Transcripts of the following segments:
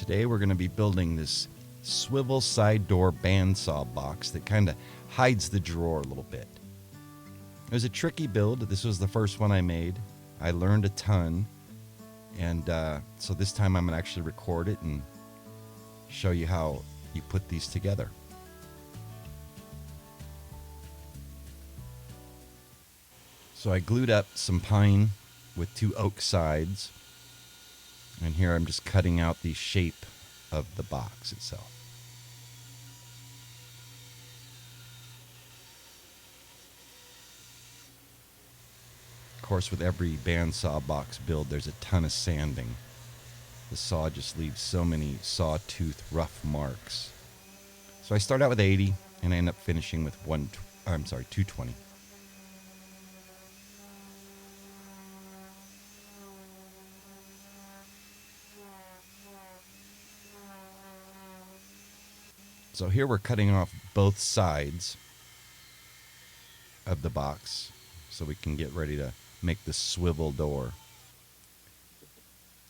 Today we're going to be building this swivel side door bandsaw box that kind of hides the drawer a little bit. It was a tricky build. This was the first one I made. I learned a ton, and so this time I'm going to actually record it and show you how you put these together. So I glued up some pine with 2 oak sides, and here I'm just cutting out the shape of the box itself. Of course, with every bandsaw box build, there's a ton of sanding. The saw just leaves so many sawtooth rough marks. So I start out with 80, and I end up finishing with 220. So here we're cutting off both sides of the box so we can get ready to make the swivel door.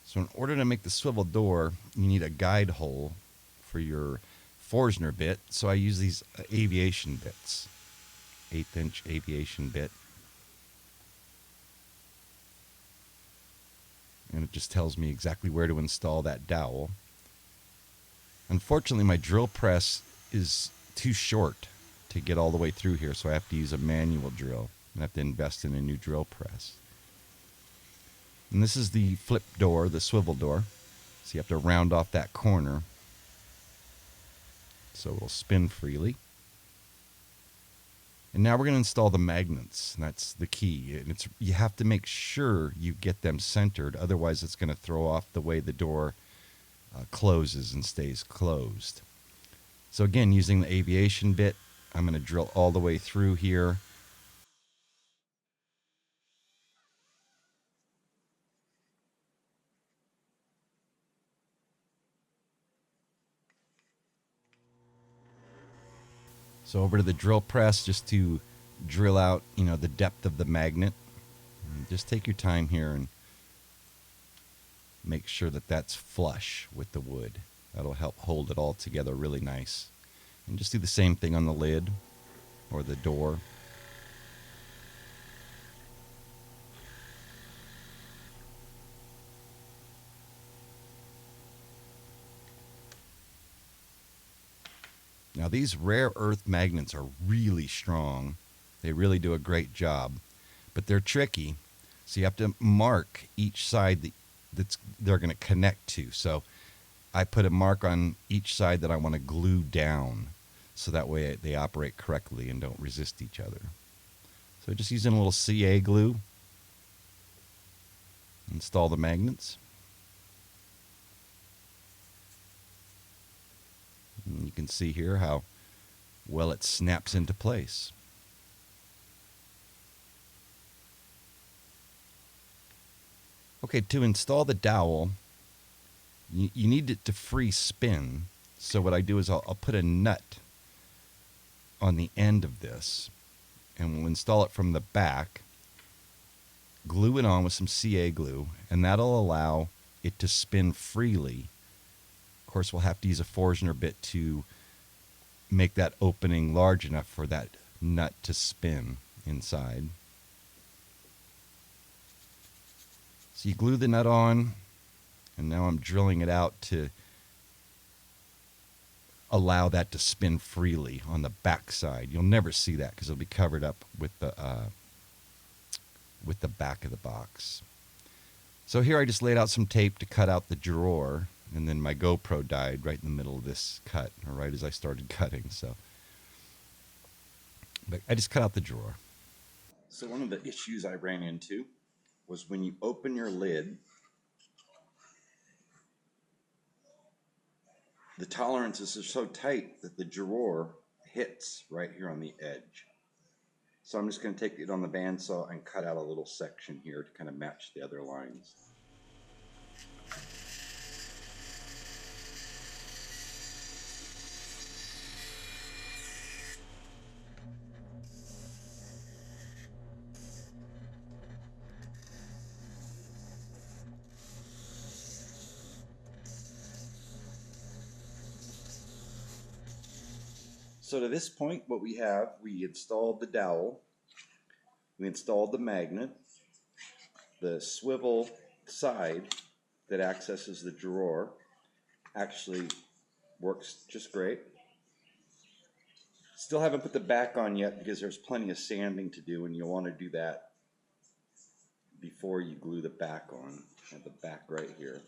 So in order to make the swivel door, you need a guide hole for your Forstner bit. So I use these aviation bits, 1/8" aviation bit. And it just tells me exactly where to install that dowel. Unfortunately, my drill press is too short to get all the way through here, so I have to use a manual drill and have to invest in a new drill press. And this is the flip door, the swivel door. So you have to round off that corner so it'll spin freely. And now we're going to install the magnets, and that's the key. And you have to make sure you get them centered, otherwise it's going to throw off the way the door closes and stays closed. So again, using the aviation bit, I'm going to drill all the way through here. So over to the drill press just to drill out, the depth of the magnet. And just take your time here and make sure that that's flush with the wood. That'll help hold it all together really nice. And just do the same thing on the lid or the door. Now these rare earth magnets are really strong. They really do a great job, but they're tricky. So you have to mark each side that they're going to connect to. So I put a mark on each side that I want to glue down, so that way they operate correctly and don't resist each other. So just using a little CA glue, install the magnets. And you can see here how well it snaps into place. Okay, to install the dowel, you need it to free spin. So what I do is I'll put a nut on the end of this, and we'll install it from the back, glue it on with some CA glue, and that'll allow it to spin freely. Of course, we'll have to use a Forstner bit to make that opening large enough for that nut to spin inside. So you glue the nut on, and now I'm drilling it out to allow that to spin freely on the back side. You'll never see that because it'll be covered up with the back of the box. So here I just laid out some tape to cut out the drawer, and then my GoPro died right in the middle of this cut, or right as I started cutting. But I just cut out the drawer. So one of the issues I ran into was when you open your lid, the tolerances are so tight that the drawer hits right here on the edge. So I'm just going to take it on the bandsaw and cut out a little section here to kind of match the other lines. So to this point, what we have, we installed the dowel, we installed the magnet, the swivel side that accesses the drawer actually works just great. Still haven't put the back on yet because there's plenty of sanding to do, and you'll want to do that before you glue the back on. I have the back right here,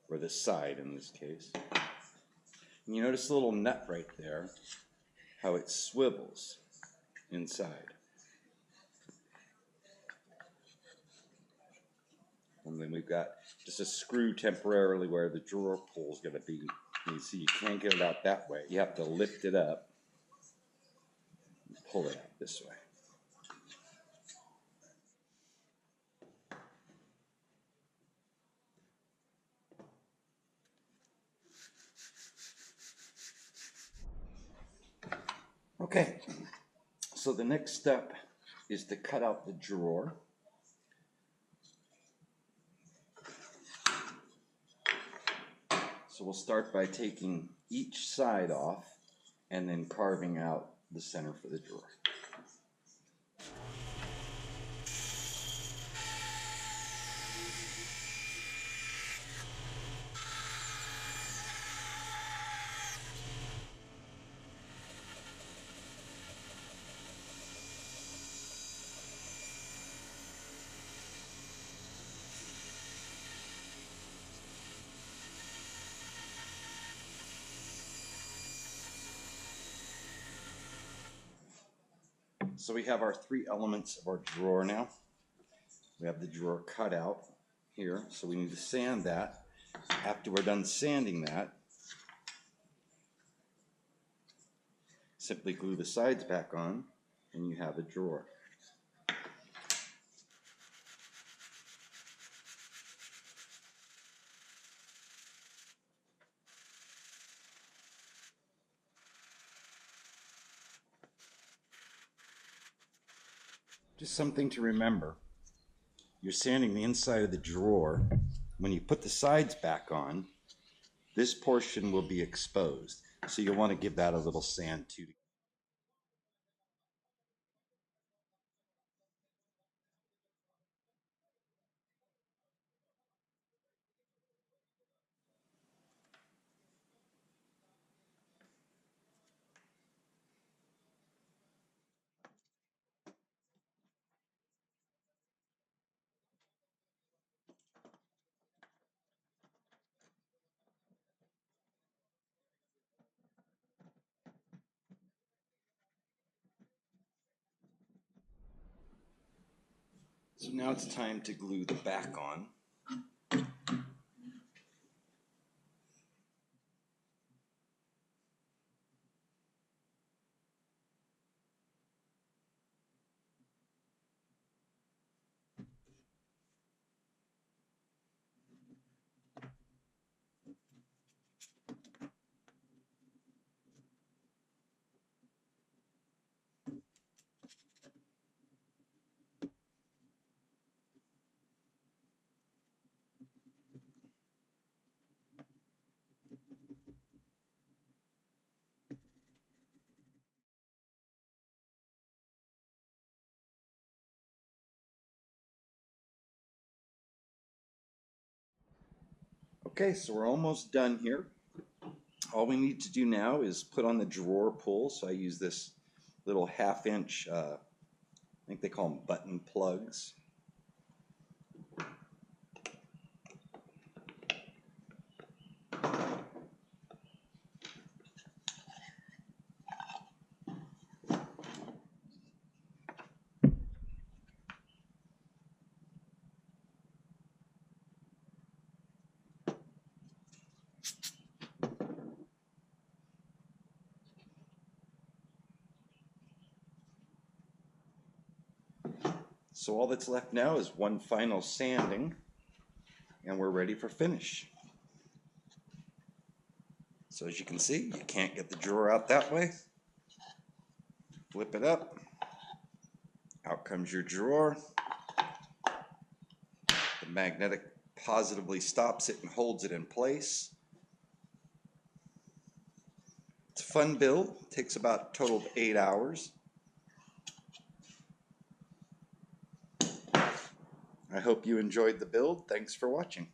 or the side in this case. And you notice the little nut right there, how it swivels inside. And then we've got just a screw temporarily where the drawer pull is going to be. You see, you can't get it out that way. You have to lift it up and pull it out this way. Okay, so the next step is to cut out the drawer. So we'll start by taking each side off and then carving out the center for the drawer. So we have our three elements of our drawer now. We have the drawer cut out here, so we need to sand that. After we're done sanding that, simply glue the sides back on and you have a drawer. Just something to remember. You're sanding the inside of the drawer. When you put the sides back on, this portion will be exposed. So you'll want to give that a little sand too. So now it's time to glue the back on. Okay, so we're almost done here. All we need to do now is put on the drawer pull. So I use this little 1/2 inch, I think they call them button plugs. So all that's left now is one final sanding, and we're ready for finish. So as you can see, you can't get the drawer out that way. Flip it up. Out comes your drawer. The magnetic positively stops it and holds it in place. It's a fun build. Takes about a total of 8 hours. I hope you enjoyed the build. Thanks for watching.